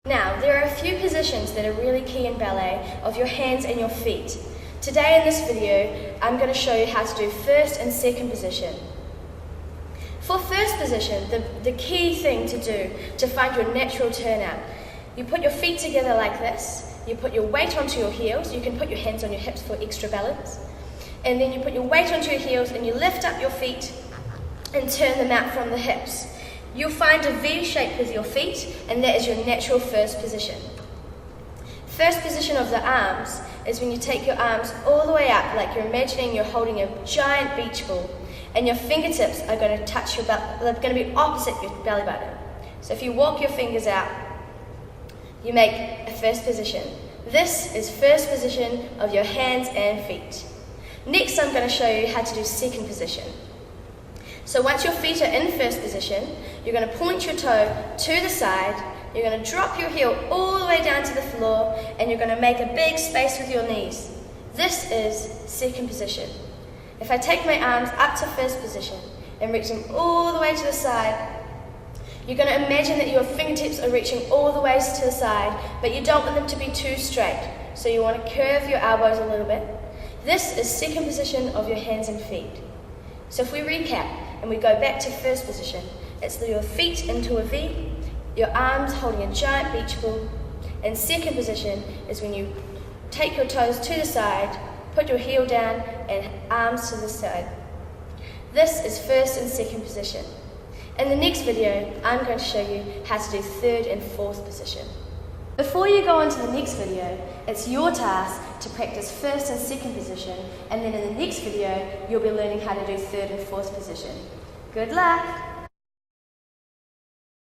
Now, there are a few positions that are really key in ballet of your hands and your feet. Today in this video, I'm going to show you how to do first and second position. For first position, the key thing to do to find your natural turnout, you put your feet together like this, you put your weight onto your heels, you can put your hands on your hips for extra balance, and then you put your weight onto your heels and you lift up your feet and turn them out from the hips. You'll find a V shape with your feet, and that is your natural first position. First position of the arms is when you take your arms all the way up, like you're imagining you're holding a giant beach ball, and your fingertips are going to touch your belly. They're going to be opposite your belly button. So if you walk your fingers out, you make a first position. This is first position of your hands and feet. Next, I'm going to show you how to do second position. So once your feet are in first position, you're going to point your toe to the side, you're going to drop your heel all the way down to the floor, and you're going to make a big space with your knees. This is second position. If I take my arms up to first position and reach them all the way to the side, you're going to imagine that your fingertips are reaching all the way to the side, but you don't want them to be too straight, so you want to curve your elbows a little bit. This is second position of your hands and feet. So if we recap and we go back to first position, it's your feet into a V, your arms holding a giant beach ball, and second position is when you take your toes to the side, put your heel down, and arms to the side. This is first and second position. In the next video, I'm going to show you how to do third and fourth position. Before you go on to the next video, it's your task to practice first and second position, and then in the next video, you'll be learning how to do third and fourth position. Good luck!